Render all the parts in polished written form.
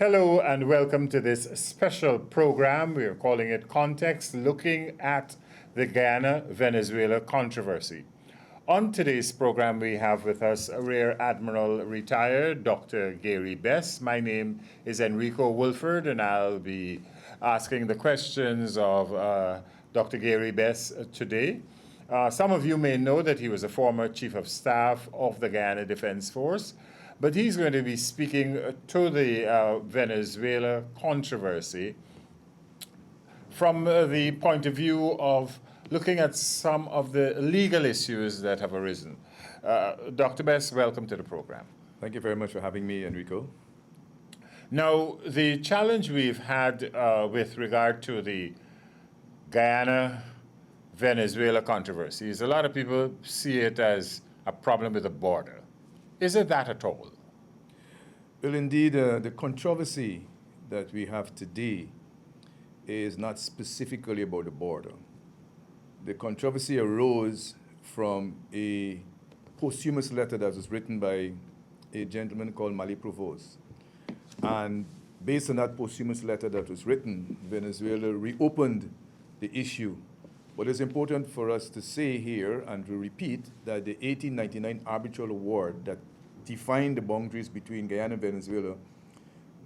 Hello and welcome to this special program. We are calling it Context, looking at the Guyana-Venezuela controversy. On today's program, we have with us Rear Admiral retired Dr. Gary Bess. My name is Enrico Woolford, and I'll be asking the questions of Dr. Gary Bess today. Some of you may know that he was a former Chief of Staff of the Guyana Defense Force, but he's going to be speaking to the Venezuela controversy from the point of view of looking at some of the legal issues that have arisen. Dr. Bess, welcome to the program. Thank you very much for having me, Enrico. Now, the challenge we've had with regard to the Guyana-Venezuela controversy is a lot of people see it as a problem with the border. Is it that at all? Well, indeed, the controversy that we have today is not specifically about the border. The controversy arose from a posthumous letter that was written by a gentleman called Mali Provost. And based on that posthumous letter that was written, Venezuela reopened the issue. But it's important for us to say here and to repeat that the 1899 arbitral award that defined the boundaries between Guyana and Venezuela,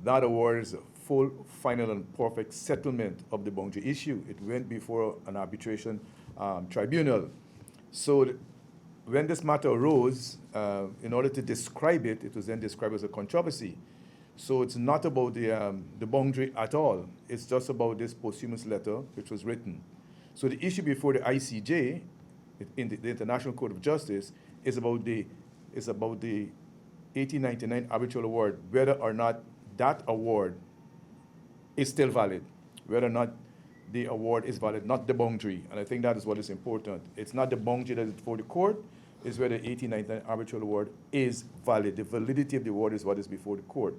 that award is a full, final, and perfect settlement of the boundary issue. It went before an arbitration tribunal. So when this matter arose, in order to describe it, it was then described as a controversy. So it's not about the boundary at all. It's just about this posthumous letter which was written. So the issue before the ICJ, in the International Court of Justice, is about the 1899 arbitral award, whether or not that award is still valid, whether or not the award is valid, not the boundary. And I think that is what is important. It's not the boundary that is before the court, it's whether the 1899 arbitral award is valid. The validity of the award is what is before the court.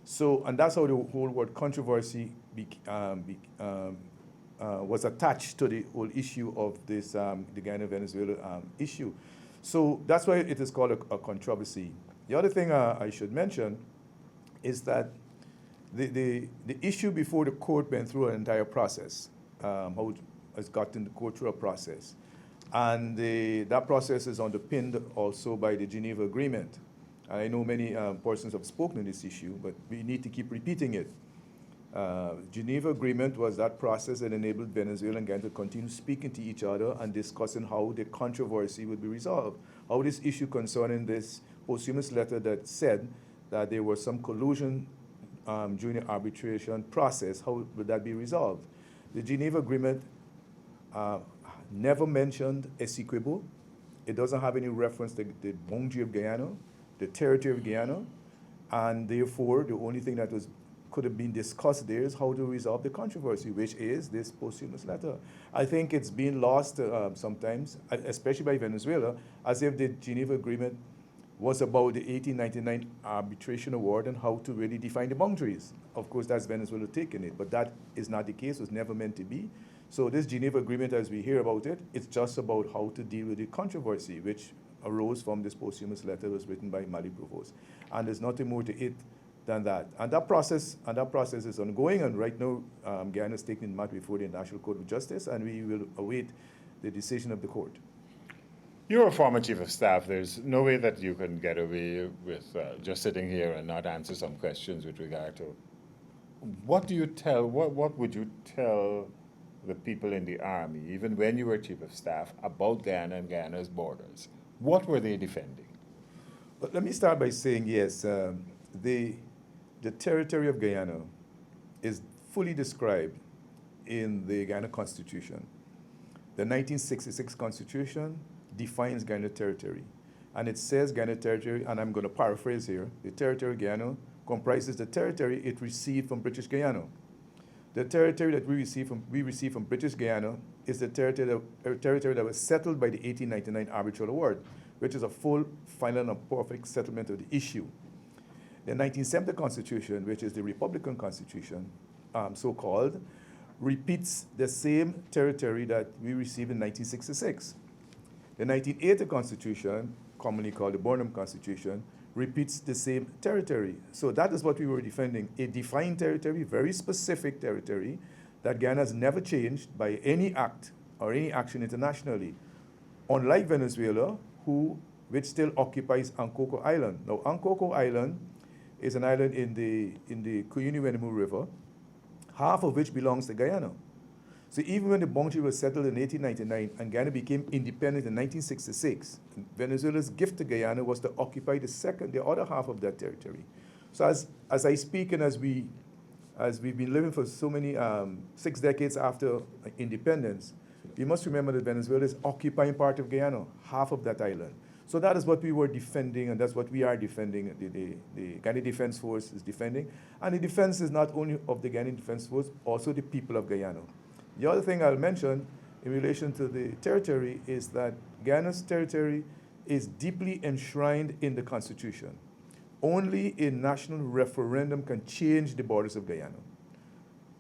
So, and that's how the whole word controversy was attached to the whole issue of this, the Guyana-Venezuela issue. So that's why it is called a controversy. The other thing I should mention is that the issue before the court went through an entire process, how it has gotten the court through a process. And that process is underpinned also by the Geneva Agreement. I know many persons have spoken on this issue, but we need to keep repeating it. Geneva Agreement was that process that enabled Venezuela and Guyana to continue speaking to each other and discussing how the controversy would be resolved, how this issue concerning this posthumous letter that said that there was some collusion during the arbitration process, how would that be resolved? The Geneva Agreement never mentioned exequiable. It doesn't have any reference to the boundary of Guyana, the territory of Guyana, and therefore the only thing that could have been discussed there is how to resolve the controversy, which is this posthumous letter. I think it's been lost sometimes, especially by Venezuela, as if the Geneva Agreement was about the 1899 arbitration award and how to really define the boundaries. Of course, that's Venezuela taking it, but that is not the case, was never meant to be. So this Geneva Agreement, as we hear about it, it's just about how to deal with the controversy, which arose from this posthumous letter that was written by Mali Provost. And there's nothing more to it than that. And that process is ongoing, and right now, Guyana is taking the matter before the International Court of Justice, and we will await the decision of the court. You're a former Chief of Staff. There's no way that you can get away with just sitting here and not answer some questions with regard to what would you tell the people in the Army, even when you were Chief of Staff, about Guyana and Guyana's borders? What were they defending? But let me start by saying, yes, the territory of Guyana is fully described in the Guyana Constitution. The 1966 Constitution defines Guyana territory. And it says Guyana territory, and I'm going to paraphrase here, the territory of Guyana comprises the territory it received from British Guyana. The territory that we received from British Guyana is the territory that was settled by the 1899 arbitral award, which is a full, final, and perfect settlement of the issue. The 1970 Constitution, which is the Republican Constitution, so-called, repeats the same territory that we received in 1966. The 1980 Constitution, commonly called the Burnham Constitution, repeats the same territory. So that is what we were defending, a defined territory, very specific territory that Guyana has never changed by any act or any action internationally. Unlike Venezuela, which still occupies Ankoko Island. Now, Ankoko Island is an island in the Guyana-Venezuela River, half of which belongs to Guyana. So even when the boundary was settled in 1899 and Guyana became independent in 1966, Venezuela's gift to Guyana was to occupy the other half of that territory. So as I speak and as we've been living for so many, 6 decades after independence, we must remember that Venezuela is occupying part of Guyana, half of that island. So that is what we were defending, and that's what we are defending, the Guyana Defense Force is defending. And the defense is not only of the Guyana Defense Force, also the people of Guyana. The other thing I'll mention in relation to the territory is that Guyana's territory is deeply enshrined in the Constitution. Only a national referendum can change the borders of Guyana.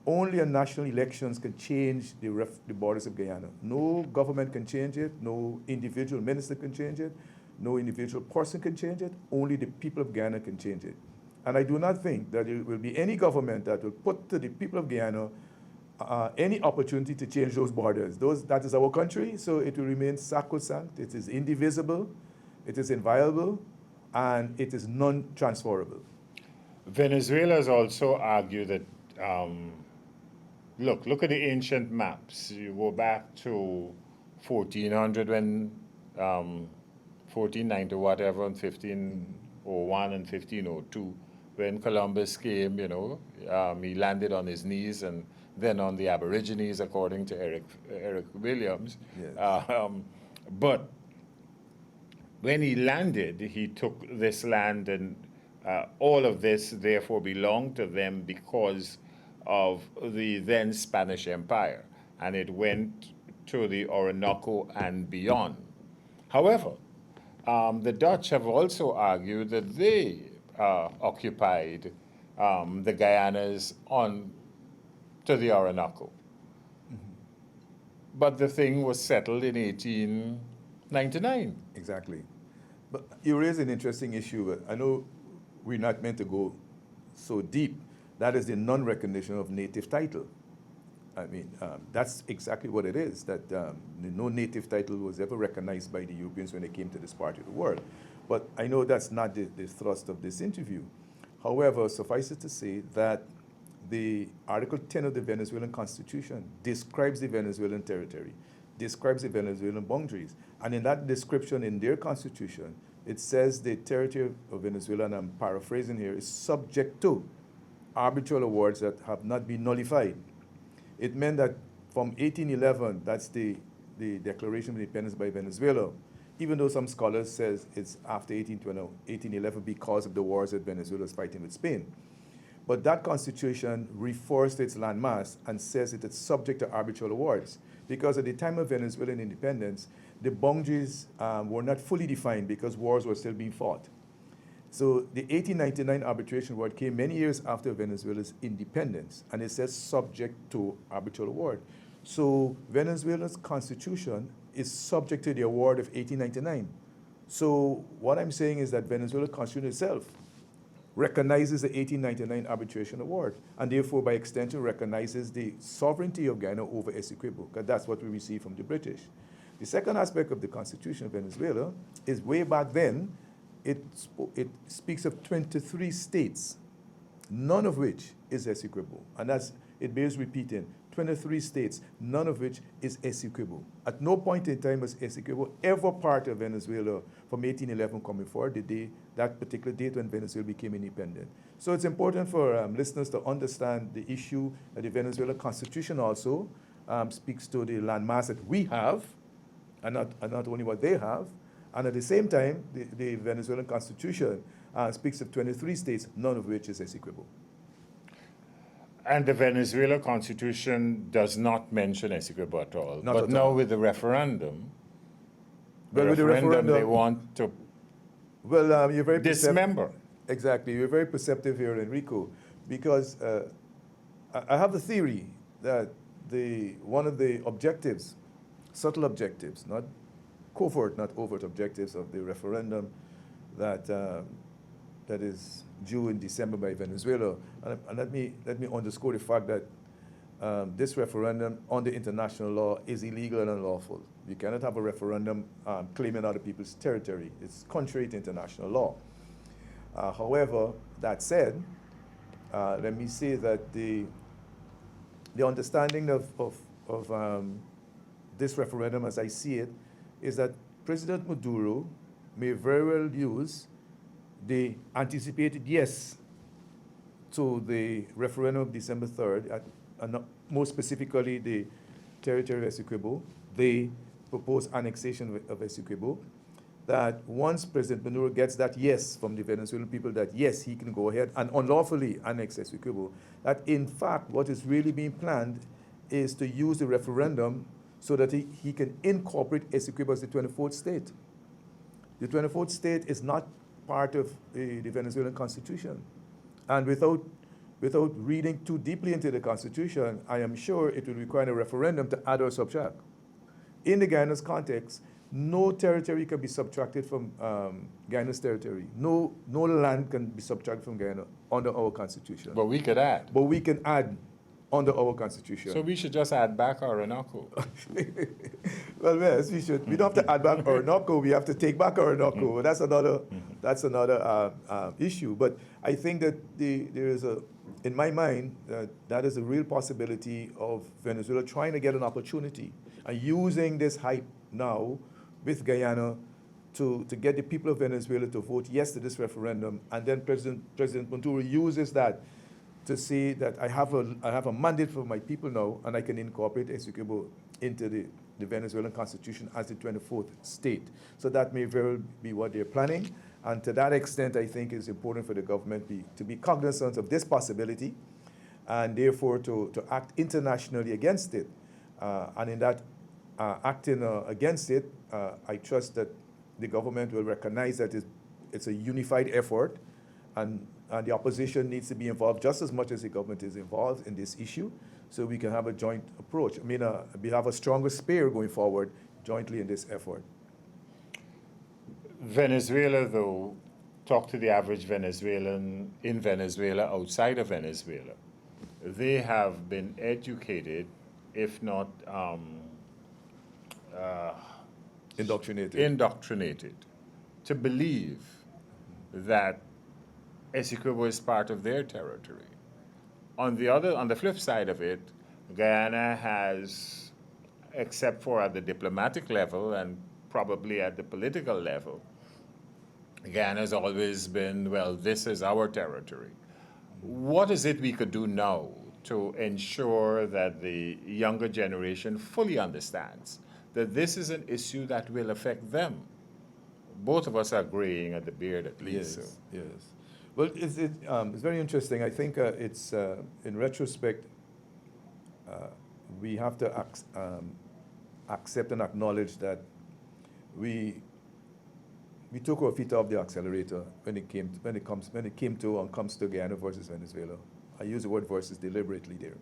Only a national elections can change the borders of Guyana. No government can change it, no individual minister can change it, no individual person can change it, only the people of Guyana can change it. And I do not think that there will be any government that will put to the people of Guyana any opportunity to change those borders. That is our country, so it will remain sacrosanct, it is indivisible, it is inviolable, and it is non-transferable. Venezuela has also argued that, look at the ancient maps. You go back to 1400 when, 1490 whatever, and 1501 and 1502, when Columbus came, he landed on his knees and then on the Aborigines, according to Eric Williams. Yes. But when he landed, he took this land, and all of this therefore belonged to them because of the then Spanish Empire, and it went to the Orinoco and beyond. However, the Dutch have also argued that they occupied the Guyanas on to the Orinoco. Mm-hmm. But the thing was settled in 1899. Exactly. But you raise an interesting issue. I know we're not meant to go so deep. That is the non-recognition of native title. I mean, that's exactly what it is, that no native title was ever recognized by the Europeans when they came to this part of the world. But I know that's not the thrust of this interview. However, suffice it to say that the Article 10 of the Venezuelan Constitution describes the Venezuelan territory, describes the Venezuelan boundaries. And in that description in their constitution, it says the territory of Venezuela, and I'm paraphrasing here, is subject to arbitral awards that have not been nullified. It meant that from 1811, that's the Declaration of Independence by Venezuela, even though some scholars says it's after 1811 because of the wars that Venezuela is fighting with Spain. But that constitution refers to its landmass and says it is subject to arbitral awards, because at the time of Venezuelan independence, the boundaries were not fully defined because wars were still being fought. So the 1899 arbitration award came many years after Venezuela's independence, and it says subject to arbitral award. So Venezuela's constitution is subject to the award of 1899. So what I'm saying is that Venezuela's constitution itself recognizes the 1899 arbitration award, and therefore by extension recognizes the sovereignty of Guyana over Essequibo, because that's what we received from the British. The second aspect of the Constitution of Venezuela is way back then, it speaks of 23 states, none of which is Essequibo. And it bears repeating, 23 states, none of which is Essequibo. At no point in time was Essequibo ever part of Venezuela from 1811 coming forward, that particular date when Venezuela became independent. So it's important for listeners to understand the issue that the Venezuela Constitution also speaks to the landmass that we have, and not only what they have. And at the same time, the Venezuelan Constitution speaks of 23 states, none of which is Essequibo. And the Venezuela Constitution does not mention Essequibo at all. Not but at now all. with the referendum, With the referendum, they want to well, you're very dismember. Exactly, you're very perceptive here, Enrico, because I have the theory that one of the objectives, subtle objectives, not covert, not overt objectives of the referendum that that is due in December by Venezuela. And let me underscore the fact that this referendum under international law is illegal and unlawful. You cannot have a referendum claiming other people's territory. It's contrary to international law. However, that said, let me say that the understanding of this referendum, as I see it, is that President Maduro may very well use the anticipated yes to the referendum of December 3rd, and more specifically the territory of Essequibo, the proposed annexation of Essequibo, that once President Maduro gets that yes from the Venezuelan people that yes, he can go ahead and unlawfully annex Essequibo, that in fact what is really being planned is to use the referendum so that he can incorporate Essequibo as the 24th state. The 24th state is not part of the Venezuelan constitution. And without reading too deeply into the constitution, I am sure it will require a referendum to add or subtract. In the Guyana's context, no territory can be subtracted from Guyana's territory. No land can be subtracted from Guyana under our constitution. But we could add. But we can add under our constitution. So we should just add back Orinoco. Well, yes, we should. We don't have to add back Orinoco. We have to take back Orinoco. That's another issue. But I think that there is in my mind, that is a real possibility of Venezuela trying to get an opportunity and using this hype now with Guyana to get the people of Venezuela to vote yes to this referendum, and then President Maduro uses that to say that I have a mandate for my people now, and I can incorporate Essequibo into the Venezuelan constitution as the 24th state. So that may very well be what they're planning. And to that extent, I think it's important for the government to be cognizant of this possibility, and therefore to act internationally against it. And in that acting against it, I trust that the government will recognize that it's a unified effort, and the opposition needs to be involved just as much as the government is involved in this issue, so we can have a joint approach. I mean, we have a stronger spear going forward jointly in this effort. Venezuela, though, talk to the average Venezuelan in Venezuela, outside of Venezuela. They have been educated, if not indoctrinated, to believe that Essequibo is part of their territory. On the flip side of it, Guyana has, except for at the diplomatic level and probably at the political level, Guyana has always been, well, this is our territory. What is it we could do now to ensure that the younger generation fully understands that this is an issue that will affect them? Both of us are agreeing at the beard, at least. Yes, yes. Well, it's very interesting. I think it's, in retrospect, we have to accept and acknowledge that we took our feet off the accelerator when it came to Guyana versus Venezuela. I use the word versus deliberately there.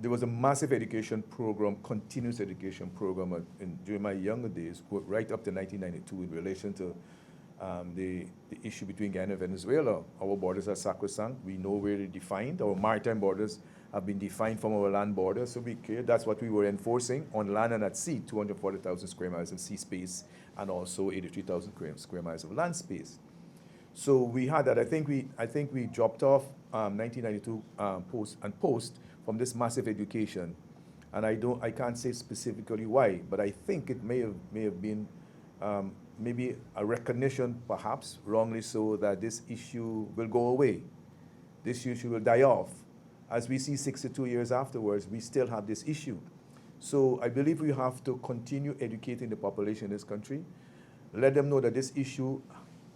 There was a massive education program, continuous education program during my younger days, right up to 1992, in relation to the issue between Guyana and Venezuela. Our borders are sacrosanct. We know where they're defined. Our maritime borders have been defined from our land borders, so be clear. That's what we were enforcing on land and at sea, 240,000 square miles of sea space, and also 83,000 square miles of land space. So we had that. I think we dropped off 1992 post from this massive education, and I can't say specifically why, but I think it may have been maybe a recognition, perhaps wrongly so, that this issue will go away. This issue will die off. As we see 62 years afterwards, we still have this issue. So I believe we have to continue educating the population in this country, let them know that this issue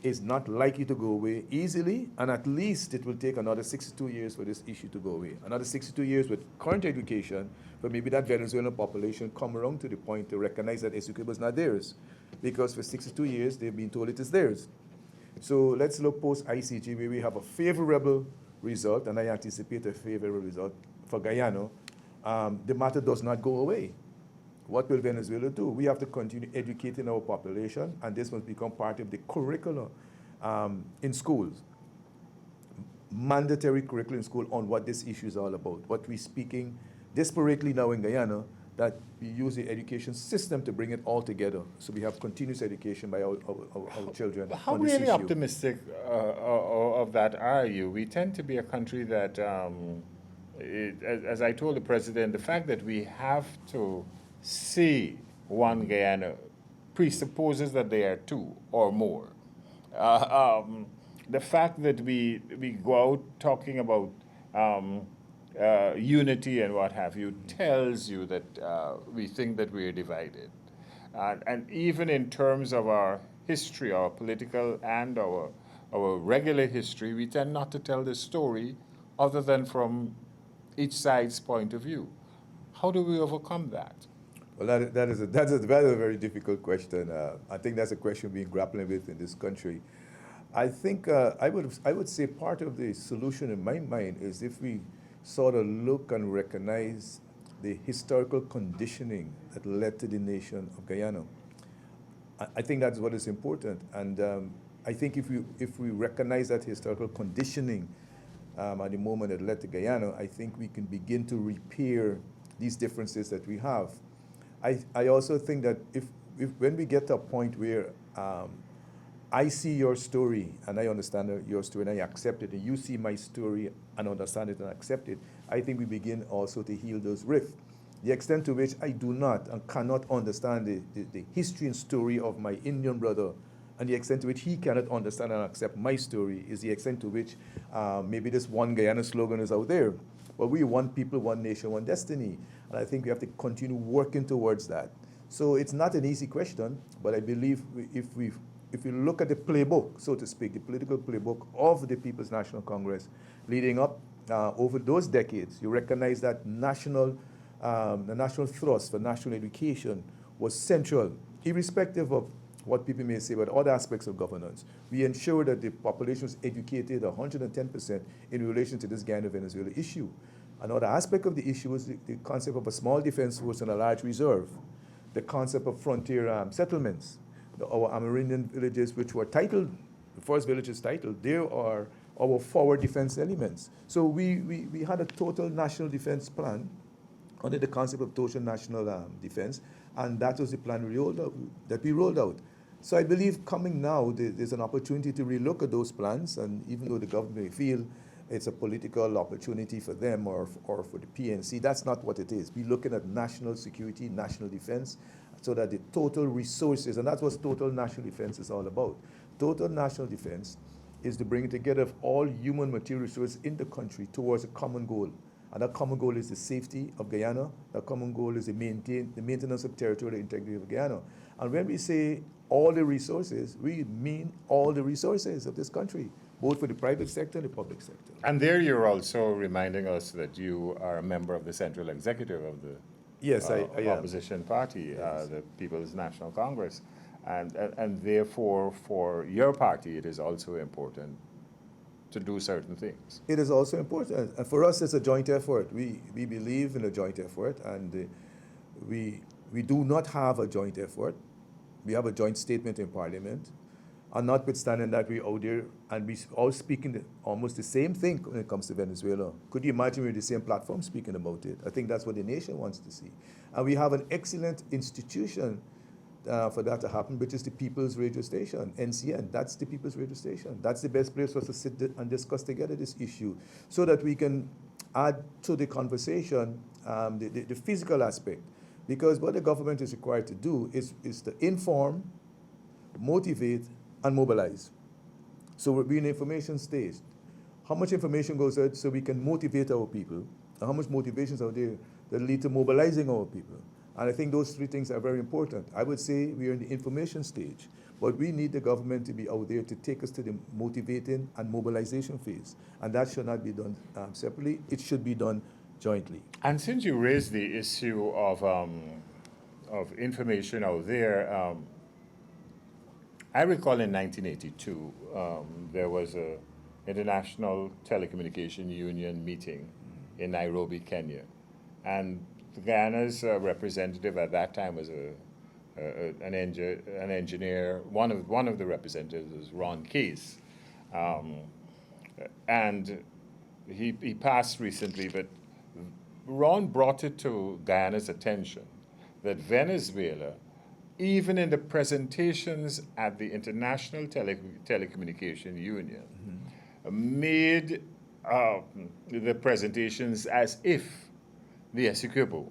is not likely to go away easily, and at least it will take another 62 years for this issue to go away. Another 62 years with current education, but maybe that Venezuelan population come around to the point to recognize that Essequibo is not theirs, because for 62 years they've been told it is theirs. So let's look post-ICG, where we have a favorable result, and I anticipate a favorable result for Guyana. The matter does not go away. What will Venezuela do? We have to continue educating our population, and this must become part of the curriculum in schools, mandatory curriculum in school on what this issue is all about. What we're speaking desperately now in Guyana, that we use the education system to bring it all together. So we have continuous education by our children How on this really issue. optimistic of that are you? We tend to be a country that, as I told the president, the fact that we have to see one Guyana presupposes that there are two or more. The fact that we go out talking about unity and what have you tells you that we think that we're divided. And even in terms of our history, our political and our regular history, we tend not to tell the story other than from each side's point of view. How do we overcome that? Well, that's a very difficult question. I think that's a question we're grappling with in this country. I think I would say part of the solution in my mind is if we sort of look and recognize the historical conditioning that led to the nation of Guyana. I think that's what is important, and I think if we recognize that historical conditioning at the moment that led to Guyana, I think we can begin to repair these differences that we have. I also think that if when we get to a point where I see your story and I understand your story and I accept it, and you see my story and understand it and accept it, I think we begin also to heal those rifts. The extent to which I do not and cannot understand the history and story of my Indian brother, and the extent to which he cannot understand and accept my story, is the extent to which maybe this one Guyana slogan is out there. But we one people, one nation, one destiny. And I think we have to continue working towards that. So it's not an easy question, but I believe if we look at the playbook, so to speak, the political playbook of the People's National Congress leading up over those decades, you recognize that the national thrust for national education was central, irrespective of what people may say about other aspects of governance. We ensured that the population was educated 110% in relation to this Guyana-Venezuela issue. Another aspect of the issue was the concept of a small defense force and a large reserve, the concept of frontier settlements. Our Amerindian villages, which were titled, the first villages titled, they are our forward defense elements. So we had a total national defense plan under the concept of total national defense, and that was the plan that we rolled out. So I believe coming now, there's an opportunity to relook at those plans, and even though the government may feel it's a political opportunity for them or for the PNC, that's not what it is. We're looking at national security, national defense, so that the total resources, and that's what total national defense is all about. Total national defense is the bringing together of all human material resources in the country towards a common goal. And that common goal is the safety of Guyana. That common goal is the maintenance of territorial integrity of Guyana. And when we say all the resources, we mean all the resources of this country, both for the private sector and the public sector. And there you're also reminding us that you are a member of the central executive of the Yes, I am. opposition party, Yes. the People's National Congress. And therefore, for your party, it is also important to do certain things. It is also important. And for us, it's a joint effort. We believe in a joint effort, and we do not have a joint effort. We have a joint statement in Parliament. And notwithstanding that, we're out there and we all speaking almost the same thing when it comes to Venezuela. Could you imagine we're the same platform speaking about it? I think that's what the nation wants to see. And we have an excellent institution for that to happen, which is the People's Radio Station, NCN. That's the People's Radio Station. That's the best place for us to sit and discuss together this issue so that we can add to the conversation the physical aspect. Because what the government is required to do is to inform, motivate, and mobilize. So we're in the information stage. How much information goes out so we can motivate our people, and how much motivations are there that lead to mobilizing our people? And I think those three things are very important. I would say we are in the information stage, but we need the government to be out there to take us to the motivating and mobilization phase. And that should not be done separately. It should be done jointly. And since you raised the issue of information out there, I recall in 1982, there was an International Telecommunication Union meeting in Nairobi, Kenya. And Guyana's representative at that time was an engineer. One of the representatives was Ron Case, and he passed recently. But Ron brought it to Guyana's attention that Venezuela, even in the presentations at the International Telecommunication Union, made the presentations as if the Essequibo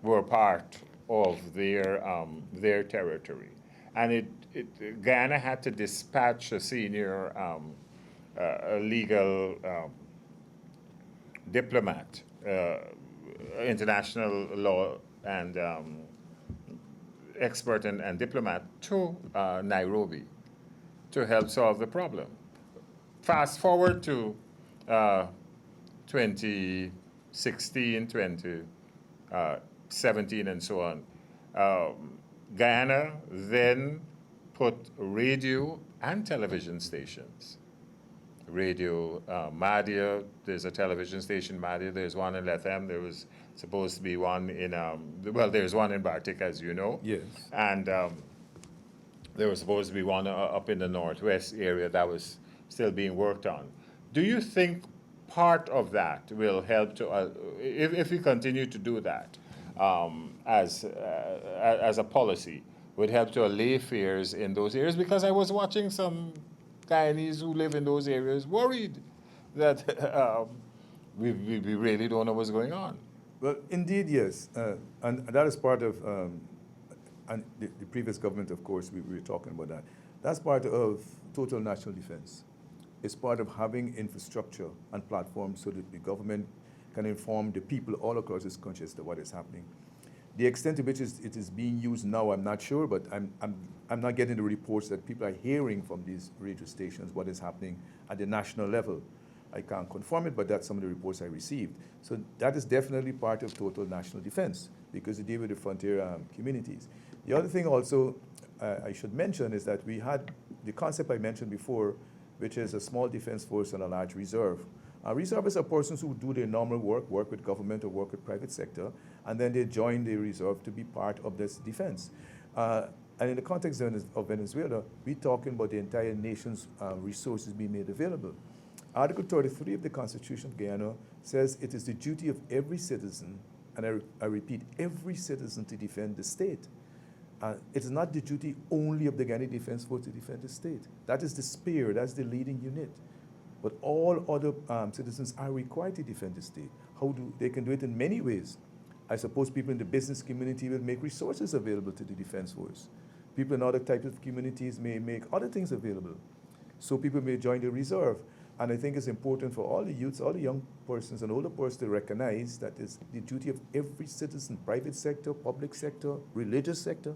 were part of their territory, and Guyana had to dispatch a senior legal diplomat, international law and expert and diplomat to Nairobi to help solve the problem. Fast forward to 2016, 2017, and so on. Guyana then put radio and television stations. Radio Madia, there's a television station, Madia, there's one in Lethem, there was supposed to be one in, there's one in Bartik, as you know. Yes. And there was supposed to be one up in the northwest area that was still being worked on. Do you think part of that will help to, if we continue to do that as a policy, would help to allay fears in those areas? Because I was watching some Guyanese who live in those areas worried that we really don't know what's going on. Well, indeed, yes. And that is part of, and the previous government, of course, we were talking about that. That's part of total national defense. It's part of having infrastructure and platforms so that the government can inform the people all across this country as to what is happening. The extent to which it is being used now, I'm not sure, but I'm not getting the reports that people are hearing from these radio stations, what is happening at the national level. I can't confirm it, but that's some of the reports I received. So that is definitely part of total national defense because they deal with the frontier communities. The other thing also I should mention is that we had the concept I mentioned before, which is a small defense force and a large reserve. Reservists are persons who do their normal work with government or work with private sector, and then they join the reserve to be part of this defense. And in the context of Venezuela, we're talking about the entire nation's resources being made available. Article 33 of the Constitution of Guyana says it is the duty of every citizen, and I repeat, every citizen to defend the state. It is not the duty only of the Guyana Defense Force to defend the state. That is the spear, that's the leading unit. But all other citizens are required to defend the state. They can do it in many ways. I suppose people in the business community will make resources available to the defense force. People in other types of communities may make other things available. So people may join the reserve. And I think it's important for all the youths, all the young persons and older persons to recognize that it's the duty of every citizen, private sector, public sector, religious sector.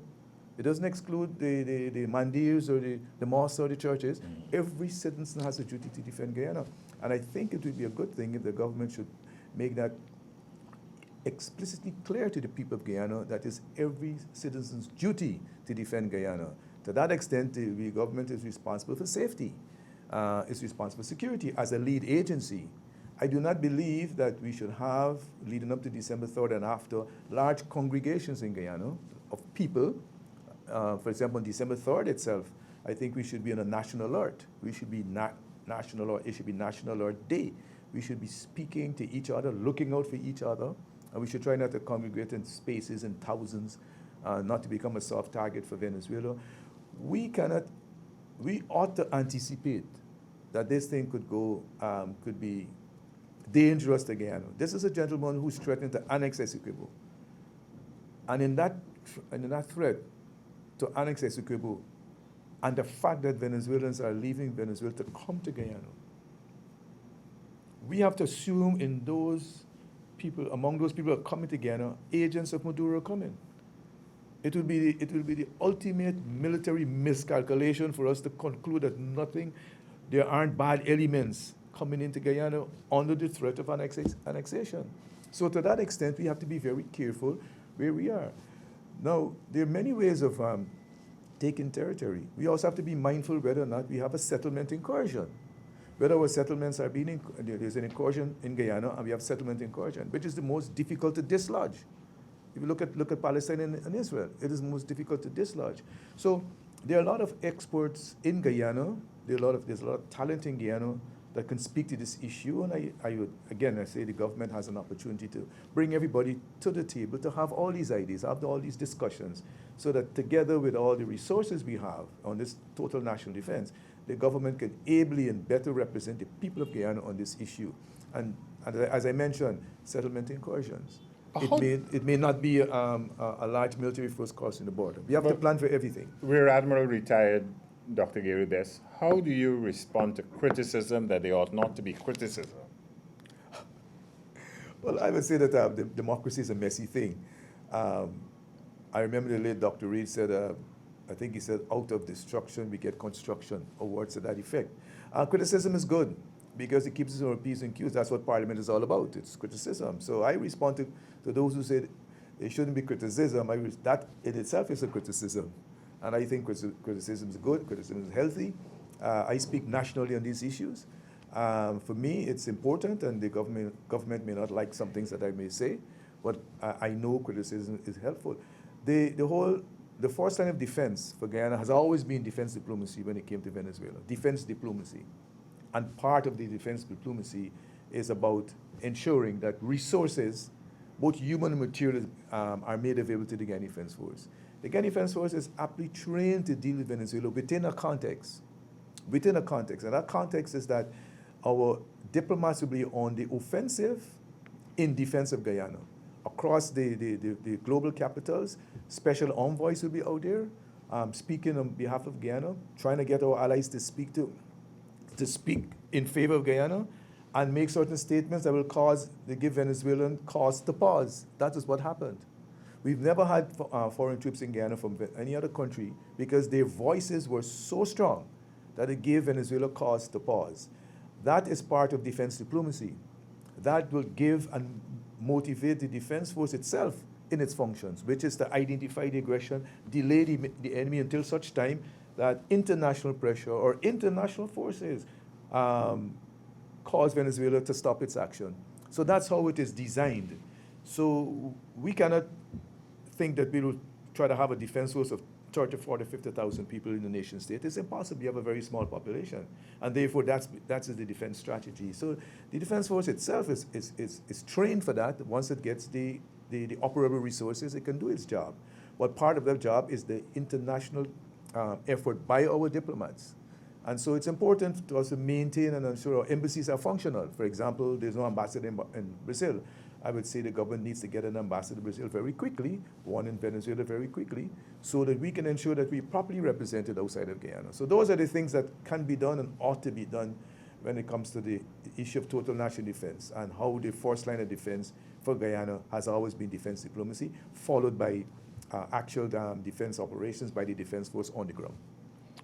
It doesn't exclude the mandirs or the mosques or the churches. Mm-hmm. Every citizen has a duty to defend Guyana. And I think it would be a good thing if the government should make that explicitly clear to the people of Guyana that it's every citizen's duty to defend Guyana. To that extent, the government is responsible for safety. It's responsible for security as a lead agency. I do not believe that we should have, leading up to December 3rd and after, large congregations in Guyana of people. For example, on December 3rd itself, I think we should be on a national alert. We should be national alert. It should be National Alert Day. We should be speaking to each other, looking out for each other, and we should try not to congregate in spaces in thousands, not to become a soft target for Venezuela. We ought to anticipate that this thing could be dangerous to Guyana. This is a gentleman who's threatening to annex Essequibo. And in that threat to annex Essequibo, and the fact that Venezuelans are leaving Venezuela to come to Guyana, we have to assume in those people, among those people who are coming to Guyana, agents of Maduro are coming. It will be the ultimate military miscalculation for us to conclude that there aren't bad elements coming into Guyana under the threat of annexation. So to that extent, we have to be very careful where we are. Now, there are many ways of taking territory. We also have to be mindful whether or not we have a settlement incursion. Whether our settlements are there's an incursion in Guyana and we have settlement incursion, which is the most difficult to dislodge. If you look at Palestine and Israel, it is most difficult to dislodge. So there are a lot of experts in Guyana. There's a lot of talent in Guyana that can speak to this issue. And I would, again, I say the government has an opportunity to bring everybody to the table to have all these ideas, have all these discussions, so that together with all the resources we have on this total national defense, the government can ably and better represent the people of Guyana on this issue. And as I mentioned, settlement incursions. It may not be a large military force crossing the border. We have to plan for everything. Rear Admiral retired Dr. Gary Best, how do you respond to criticism that they ought not to be criticism? Well, I would say that democracy is a messy thing. I remember the late Dr. Reed said, I think he said, out of destruction we get construction, or words to that effect. Criticism is good because it keeps us on our P's and Q's. That's what Parliament is all about. It's criticism. So I respond to those who said there shouldn't be criticism. That in itself is a criticism. And I think criticism is good, criticism is healthy. I speak nationally on these issues. For me, it's important, and the government may not like some things that I may say, but I know criticism is helpful. The first line of defense for Guyana has always been defense diplomacy when it came to Venezuela, defense diplomacy. And part of the defense diplomacy is about ensuring that resources, both human and material, are made available to the Guyana Defense Force. The Guyana Defense Force is aptly trained to deal with Venezuela within a context. Within a context. And that context is that our diplomats will be on the offensive in defense of Guyana. Across the global capitals, special envoys will be out there speaking on behalf of Guyana, trying to get our allies to speak in favor of Guyana and make certain statements that will give Venezuelan cause to pause. That is what happened. We've never had foreign troops in Guyana from any other country because their voices were so strong that it gave Venezuela cause to pause. That is part of defense diplomacy. That will give and motivate the defense force itself in its functions, which is to identify the aggression, delay the enemy until such time that international pressure or international forces cause Venezuela to stop its action. So that's how it is designed. So we cannot think that we will try to have a defense force of 30, 40, 50,000 people in the nation state. It's impossible. You have a very small population. And therefore, that's the defense strategy. So the defense force itself is trained for that. Once it gets the operable resources, it can do its job. But part of that job is the international effort by our diplomats. And so it's important to also maintain and ensure our embassies are functional. For example, there's no ambassador in Brazil. I would say the government needs to get an ambassador to Brazil very quickly, one in Venezuela very quickly, so that we can ensure that we're properly represented outside of Guyana. So those are the things that can be done and ought to be done when it comes to the issue of total national defense and how the first line of defense for Guyana has always been defense diplomacy, followed by actual defense operations by the defense force on the ground.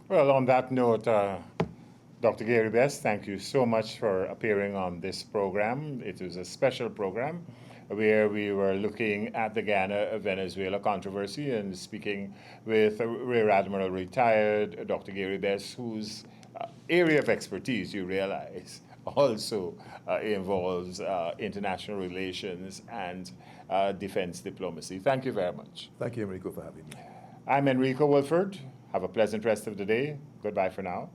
Well, on that note, Dr. Gary Best, thank you so much for appearing on this program. It was a special program where we were looking at the Guyana-Venezuela controversy and speaking with Rear Admiral retired Dr. Gary Best, whose area of expertise, you realize, also involves international relations and defense diplomacy. Thank you very much. Thank you, Enrico, for having me. I'm Enrico Woolford. Have a pleasant rest of the day. Goodbye for now.